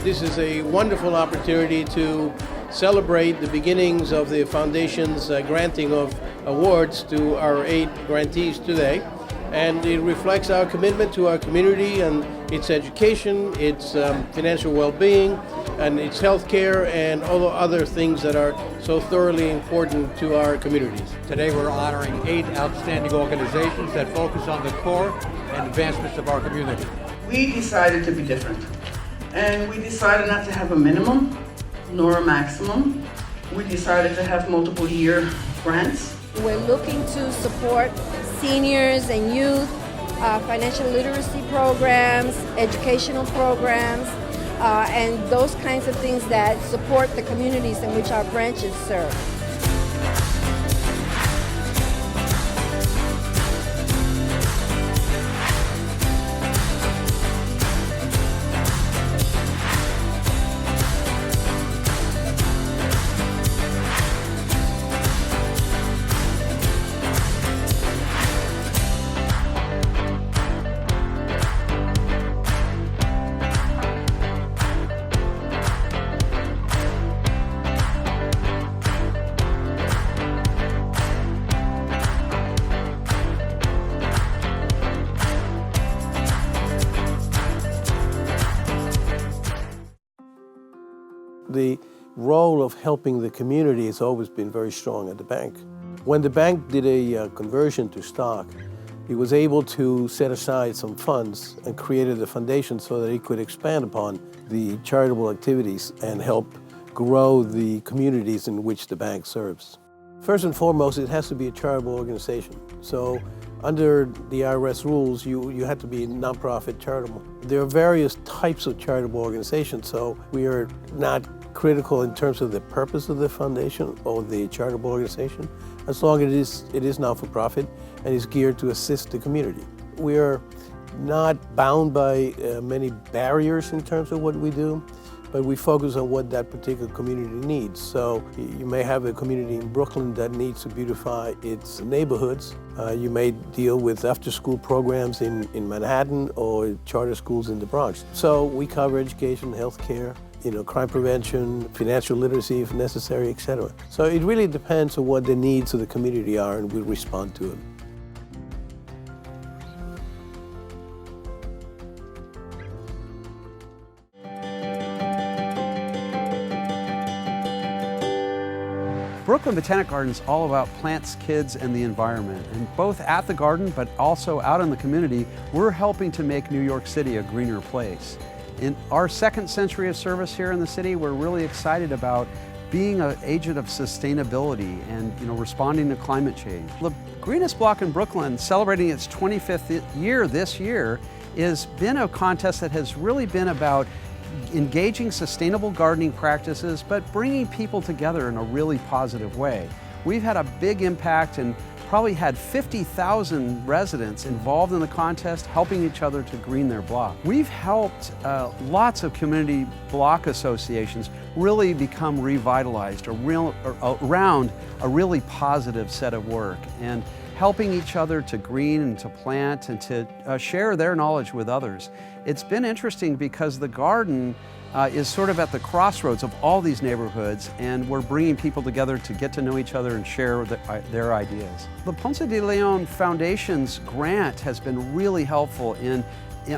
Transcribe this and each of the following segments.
This is a wonderful opportunity to celebrate the beginnings of the Foundation's granting of awards to our 8 grantees today. And it reflects our commitment to our community and its education, its financial well-being, and its health care, and all the other things that are so thoroughly important to our communities. Today we're honoring 8 outstanding organizations that focus on the core and advancements of our community. We decided to be different, and we decided not to have a minimum nor a maximum. We decided to have multiple year grants. We're looking to support seniors and youth, financial literacy programs, educational programs, and those kinds of things that support the communities in which our branches serve. The role of helping the community has always been very strong at the bank. When the bank did a conversion to stock, he was able to set aside some funds and created a foundation so that he could expand upon the charitable activities and help grow the communities in which the bank serves. First and foremost, it has to be a charitable organization. So under the IRS rules, you have to be nonprofit charitable. There are various types of charitable organizations, so we are not critical in terms of the purpose of the foundation or the charitable organization, as long as it is not-for-profit and is geared to assist the community. We are not bound by many barriers in terms of what we do, but we focus on what that particular community needs. So you may have a community in Brooklyn that needs to beautify its neighborhoods. You may deal with after-school programs in Manhattan or charter schools in the Bronx. So we cover education, healthcare, crime prevention, financial literacy if necessary, etc. So it really depends on what the needs of the community are, and we respond to it. Brooklyn Botanic Garden is all about plants, kids, and the environment. And both at the garden, but also out in the community, we're helping to make New York City a greener place. In our 2nd century of service here in the city, we're really excited about being an agent of sustainability and responding to climate change. The Greenest Block in Brooklyn, celebrating its 25th year this year, has been a contest that has really been about engaging sustainable gardening practices, but bringing people together in a really positive way. We've had a big impact and probably had 50,000 residents involved in the contest, helping each other to green their block. We've helped lots of community block associations really become revitalized around a really positive set of work, and helping each other to green and to plant and to share their knowledge with others. It's been interesting because the garden is sort of at the crossroads of all these neighborhoods, and we're bringing people together to get to know each other and share their ideas. The Ponce De Leon Foundation's grant has been really helpful in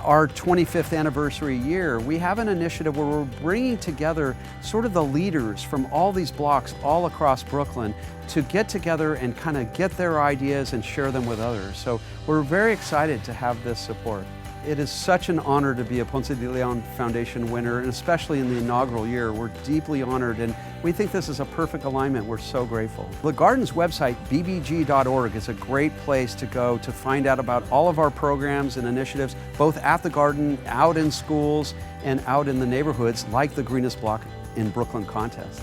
our 25th anniversary year. We have an initiative where we're bringing together sort of the leaders from all these blocks all across Brooklyn to get together and kind of get their ideas and share them with others. So we're very excited to have this support. It is such an honor to be a Ponce De Leon Foundation winner, and especially in the inaugural year. We're deeply honored, and we think this is a perfect alignment. We're so grateful. The Garden's website, bbg.org, is a great place to go to find out about all of our programs and initiatives, both at the garden, out in schools, and out in the neighborhoods, like the Greenest Block in Brooklyn contest.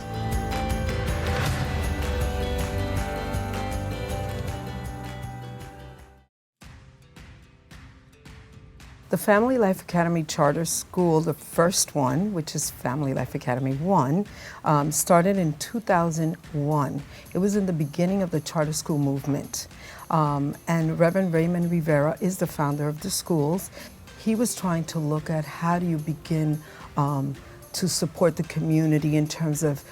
The Family Life Academy Charter School, the first one, which is Family Life Academy 1, started in 2001. It was in the beginning of the charter school movement. And Reverend Raymond Rivera is the founder of the schools. He was trying to look at how do you begin to support the community in terms of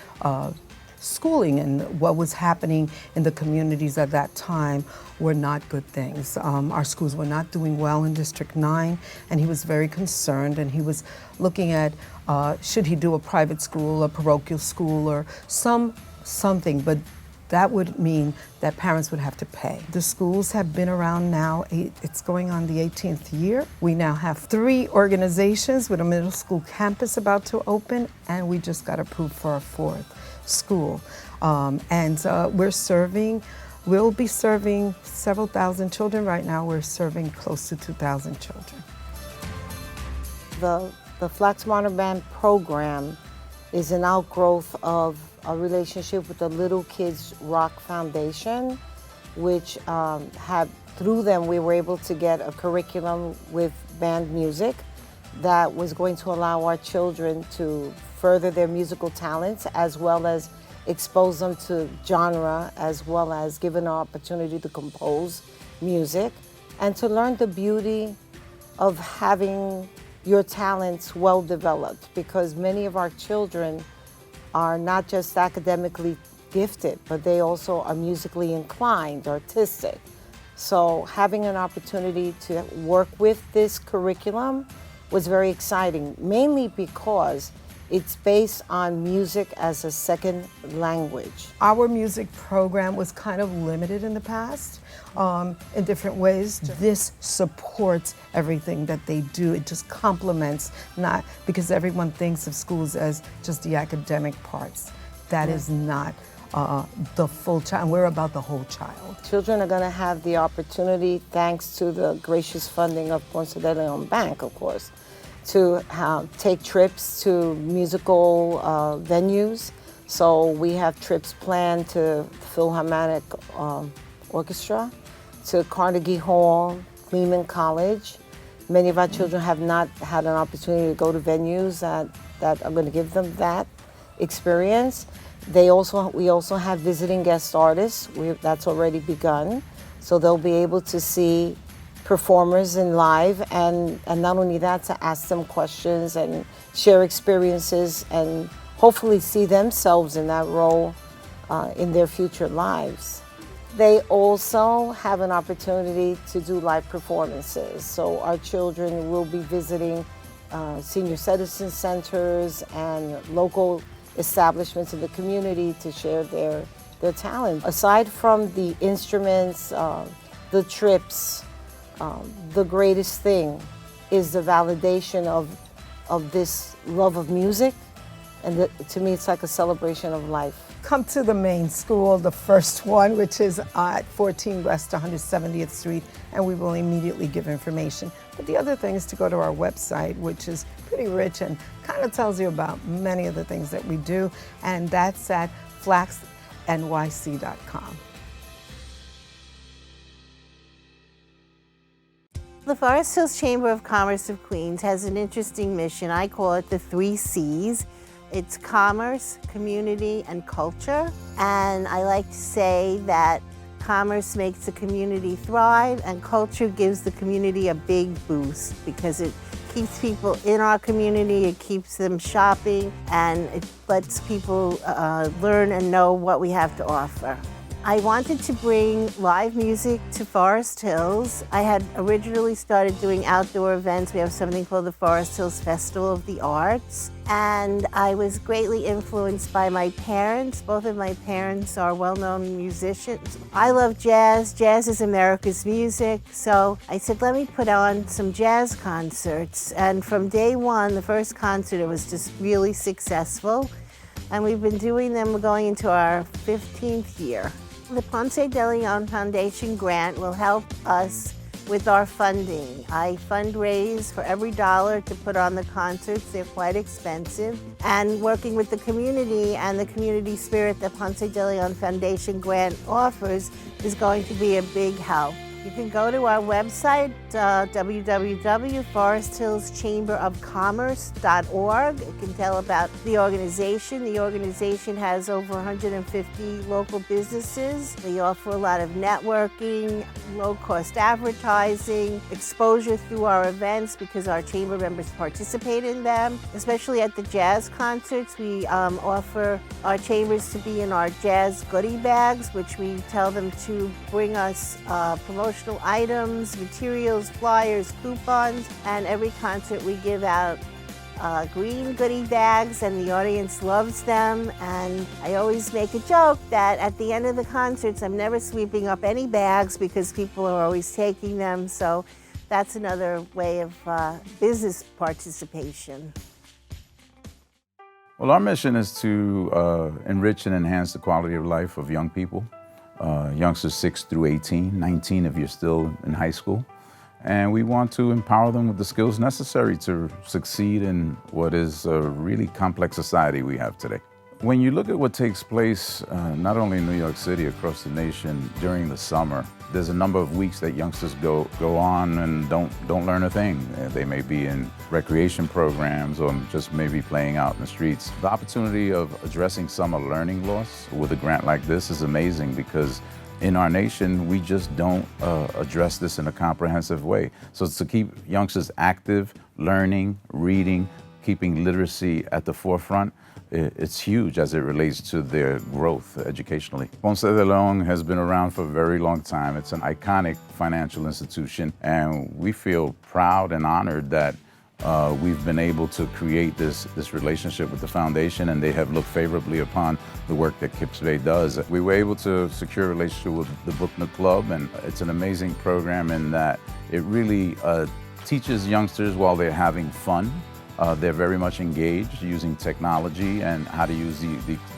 schooling, and what was happening in the communities at that time were not good things. Our schools were not doing well in District 9, and he was very concerned, and he was looking at should he do a private school, a parochial school, or something, but that would mean that parents would have to pay. The schools have been around now, it's going on the 18th year. We now have 3 organizations with a middle school campus about to open, and we just got approved for our 4th school. We'll be serving several thousand children. Right now we're serving close to 2,000 children. The Flax Modern Band program is an outgrowth of a relationship with the Little Kids Rock Foundation, which through them we were able to get a curriculum with band music that was going to allow our children to further their musical talents, as well as expose them to genre, as well as give an opportunity to compose music and to learn the beauty of having your talents well developed, because many of our children are not just academically gifted, but they also are musically inclined, artistic. So having an opportunity to work with this curriculum was very exciting, mainly because it's based on music as a second language. Our music program was kind of limited in the past in different ways. This supports everything that they do. It just complements, not because everyone thinks of schools as just the academic parts. That is not the full child. We're about the whole child. Children are going to have the opportunity, thanks to the gracious funding of Ponce De Leon Bank, of course, to take trips to musical venues. So we have trips planned to Philharmonic Orchestra, to Carnegie Hall, Lehman College. Many of our children have not had an opportunity to go to venues that are going to give them that experience. We also have visiting guest artists. That's already begun. So they'll be able to see performers in live, and not only that, to ask them questions and share experiences and hopefully see themselves in that role in their future lives. They also have an opportunity to do live performances. So our children will be visiting senior citizen centers and local establishments in the community to share their talent. Aside from the instruments, the trips, the greatest thing is the validation of this love of music, and to me it's like a celebration of life. Come to the main school, the first one, which is at 14 West 170th Street, and we will immediately give information. But the other thing is to go to our website, which is pretty rich and kind of tells you about many of the things that we do, and that's at flaxnyc.com. The Forest Hills Chamber of Commerce of Queens has an interesting mission. I call it the 3 C's. It's commerce, community, and culture. And I like to say that commerce makes the community thrive, and culture gives the community a big boost because it keeps people in our community, it keeps them shopping, and it lets people learn and know what we have to offer. I wanted to bring live music to Forest Hills. I had originally started doing outdoor events. We have something called the Forest Hills Festival of the Arts. And I was greatly influenced by my parents. Both of my parents are well-known musicians. I love jazz. Jazz is America's music. So I said, let me put on some jazz concerts. And from day one, the first concert, it was just really successful. And we've been doing them, we're going into our 15th year. The Ponce De Leon Foundation grant will help us with our funding. I fundraise for every dollar to put on the concerts. They're quite expensive. And working with the community and the community spirit that Ponce De Leon Foundation grant offers is going to be a big help. You can go to our website, www.foresthillschamberofcommerce.org. You can tell about the organization. The organization has over 150 local businesses. We offer a lot of networking, low-cost advertising, exposure through our events because our chamber members participate in them. Especially at the jazz concerts, we offer our chambers to be in our jazz goodie bags, which we tell them to bring us promotional items, materials, flyers, coupons, and every concert we give out green goodie bags, and the audience loves them. And I always make a joke that at the end of the concerts, I'm never sweeping up any bags because people are always taking them. So that's another way of business participation. Well, our mission is to enrich and enhance the quality of life of young people, youngsters 6 through 18, 19 if you're still in high school. And we want to empower them with the skills necessary to succeed in what is a really complex society we have today. When you look at what takes place, not only in New York City, across the nation during the summer, there's a number of weeks that youngsters go on and don't learn a thing. They may be in recreation programs or just maybe playing out in the streets. The opportunity of addressing summer learning loss with a grant like this is amazing because in our nation, we just don't address this in a comprehensive way. So it's to keep youngsters active, learning, reading, keeping literacy at the forefront. It's huge as it relates to their growth educationally. Ponce De Leon has been around for a very long time. It's an iconic financial institution, and we feel proud and honored that we've been able to create this relationship with the foundation, and they have looked favorably upon the work that Kips Bay does. We were able to secure a relationship with the BronxNet Club, and it's an amazing program in that it really teaches youngsters while they're having fun. They're very much engaged using technology and how to use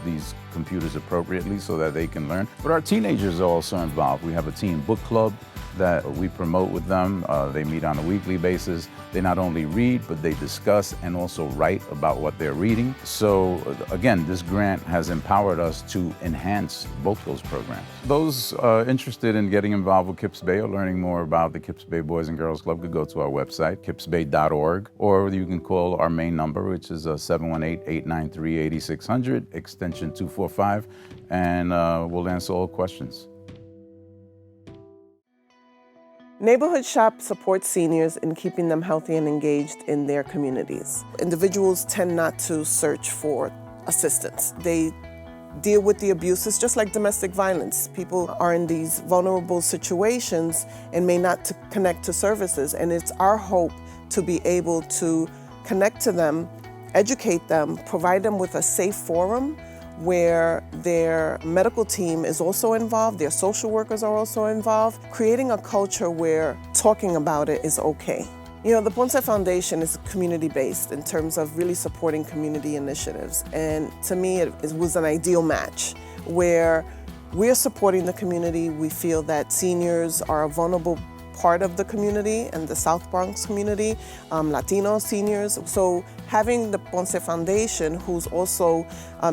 these computers appropriately so that they can learn. But our teenagers are also involved. We have a teen book club that we promote with them. They meet on a weekly basis. They not only read, but they discuss and also write about what they're reading. So again, this grant has empowered us to enhance both those programs. Those interested in getting involved with Kips Bay or learning more about the Kips Bay Boys and Girls Club could go to our website, kipsbay.org, or you can call our main number, which is 718-893-8600, extension 245, and we'll answer all questions. Neighborhood Shop supports seniors in keeping them healthy and engaged in their communities. Individuals tend not to search for assistance. They deal with the abuses just like domestic violence. People are in these vulnerable situations and may not connect to services, and it's our hope to be able to connect to them, educate them, provide them with a safe forum where their medical team is also involved, their social workers are also involved, creating a culture where talking about it is okay. You know, the Ponce Foundation is community-based in terms of really supporting community initiatives. And to me, it was an ideal match where we're supporting the community. We feel that seniors are a vulnerable part of the community and the South Bronx community, Latino seniors. So having the Ponce Foundation, who's also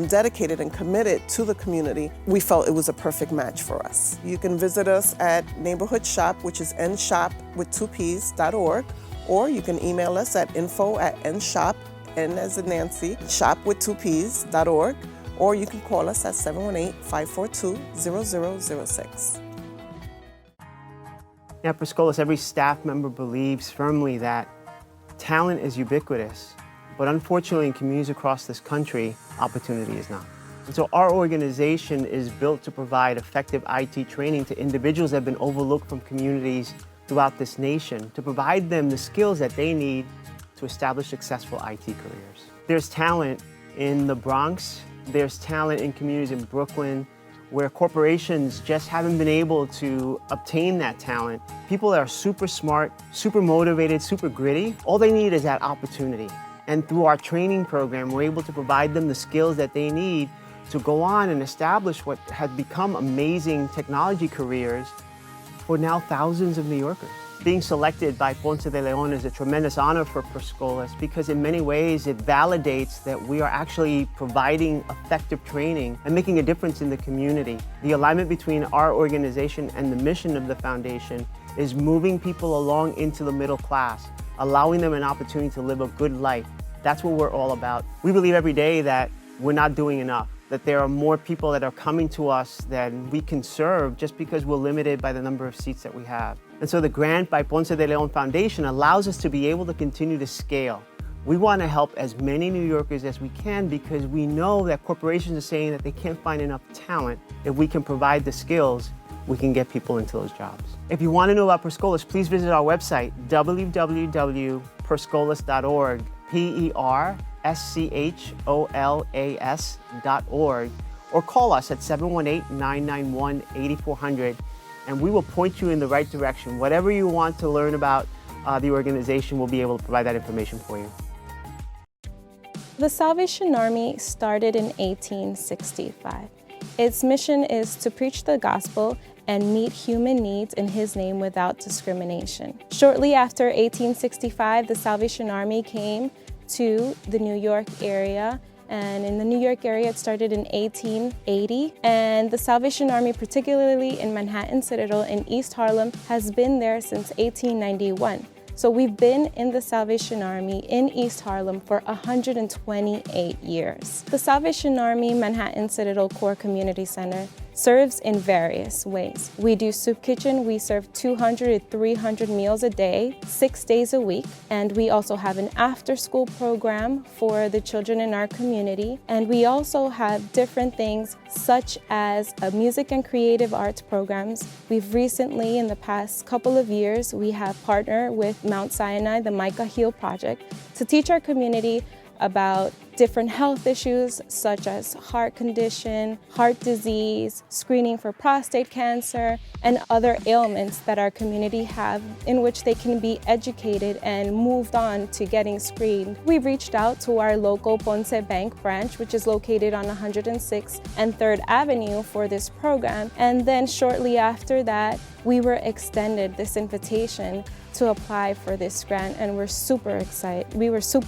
dedicated and committed to the community, we felt it was a perfect match for us. You can visit us at Neighborhood Shop, which is nshop.org, or you can email us at info@nshop, N as in Nancy, shop.org, or you can call us at 718-542-0006. At Prescolas, every staff member believes firmly that talent is ubiquitous, but unfortunately in communities across this country, opportunity is not. And so our organization is built to provide effective IT training to individuals that have been overlooked from communities throughout this nation, to provide them the skills that they need to establish successful IT careers. There's talent in the Bronx, there's talent in communities in Brooklyn, where corporations just haven't been able to obtain that talent. People that are super smart, super motivated, super gritty, all they need is that opportunity. And through our training program, we're able to provide them the skills that they need to go on and establish what has become amazing technology careers for now thousands of New Yorkers. Being selected by Ponce De Leon is a tremendous honor for Prescolas because in many ways it validates that we are actually providing effective training and making a difference in the community. The alignment between our organization and the mission of the foundation is moving people along into the middle class, allowing them an opportunity to live a good life. That's what we're all about. We believe every day that we're not doing enough, that there are more people that are coming to us than we can serve just because we're limited by the number of seats that we have. And so the grant by Ponce De Leon Foundation allows us to be able to continue to scale. We want to help as many New Yorkers as we can because we know that corporations are saying that they can't find enough talent. If we can provide the skills, we can get people into those jobs. If you want to know about Perscolas, please visit our website, www.perscolas.org, PERSCHOLAS.org, or call us at 718-991-8400, and we will point you in the right direction. Whatever you want to learn about the organization, we'll be able to provide that information for you. The Salvation Army started in 1865. Its mission is to preach the gospel and meet human needs in His name without discrimination. Shortly after 1865, the Salvation Army came to the New York area, and in the New York area it started in 1880, and the Salvation Army, particularly in Manhattan Citadel in East Harlem, has been there since 1891. So we've been in the Salvation Army in East Harlem for 128 years. The Salvation Army Manhattan Citadel Core Community Center serves in various ways. We do soup kitchen. We serve 200 to 300 meals a day, 6 days a week. And we also have an after-school program for the children in our community. And we also have different things such as music and creative arts programs. We've recently, in the past couple of years, we have partnered with Mount Sinai, the Micah Heal Project, to teach our community about different health issues such as heart condition, heart disease, screening for prostate cancer, and other ailments that our community have in which they can be educated and moved on to getting screened. We reached out to our local Ponce Bank branch, which is located on 106th and 3rd Avenue for this program, and then shortly after that, we were extended this invitation to apply for this grant, and we were super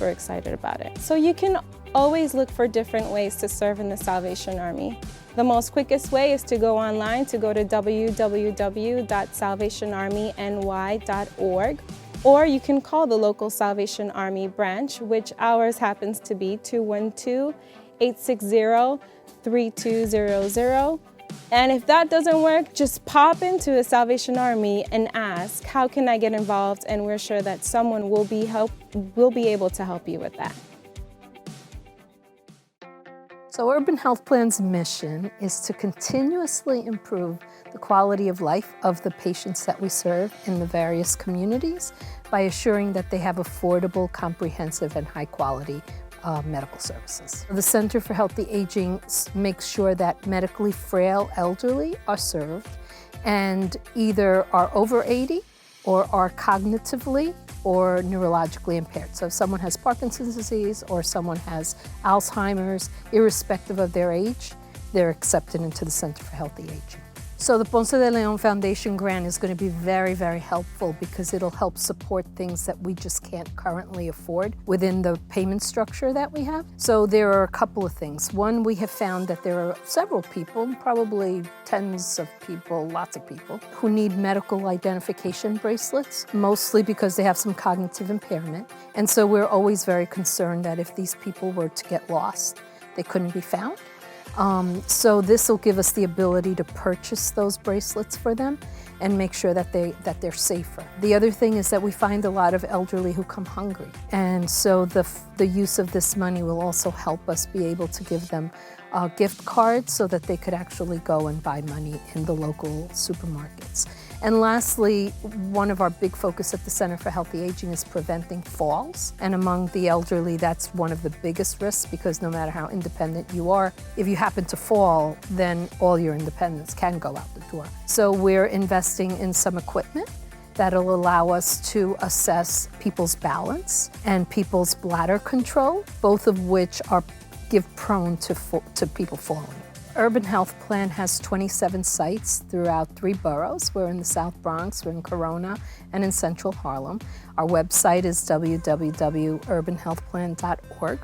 excited about it. So you can always look for different ways to serve in the Salvation Army. The most quickest way is to go online, to go to www.salvationarmyny.org, or you can call the local Salvation Army branch, which ours happens to be 212-860-3200. And if that doesn't work, just pop into the Salvation Army and ask, how can I get involved? And we're sure that someone will be able to help you with that. So Urban Health Plan's mission is to continuously improve the quality of life of the patients that we serve in the various communities by assuring that they have affordable, comprehensive, and high-quality medical services. The Center for Healthy Aging makes sure that medically frail elderly are served and either are over 80 or are cognitively or neurologically impaired. So if someone has Parkinson's disease or someone has Alzheimer's, irrespective of their age, they're accepted into the Center for Healthy Aging. So the Ponce De Leon Foundation grant is going to be very, very helpful because it'll help support things that we just can't currently afford within the payment structure that we have. So there are a couple of things. One, we have found that there are several people, probably tens of people, lots of people, who need medical identification bracelets, mostly because they have some cognitive impairment. And so we're always very concerned that if these people were to get lost, they couldn't be found. So this will give us the ability to purchase those bracelets for them and make sure that they're safer. The other thing is that we find a lot of elderly who come hungry, and so the use of this money will also help us be able to give them gift cards so that they could actually go and buy money in the local supermarkets. And lastly, one of our big focus at the Center for Healthy Aging is preventing falls. And among the elderly, that's one of the biggest risks because no matter how independent you are, if you happen to fall, then all your independence can go out the door. So we're investing in some equipment that'll allow us to assess people's balance and people's bladder control, both of which are give prone to people falling. Urban Health Plan has 27 sites throughout 3 boroughs. We're in the South Bronx, we're in Corona, and in Central Harlem. Our website is www.urbanhealthplan.org,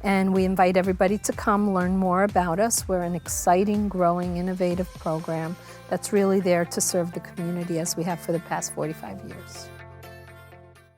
and we invite everybody to come learn more about us. We're an exciting, growing, innovative program that's really there to serve the community as we have for the past 45 years.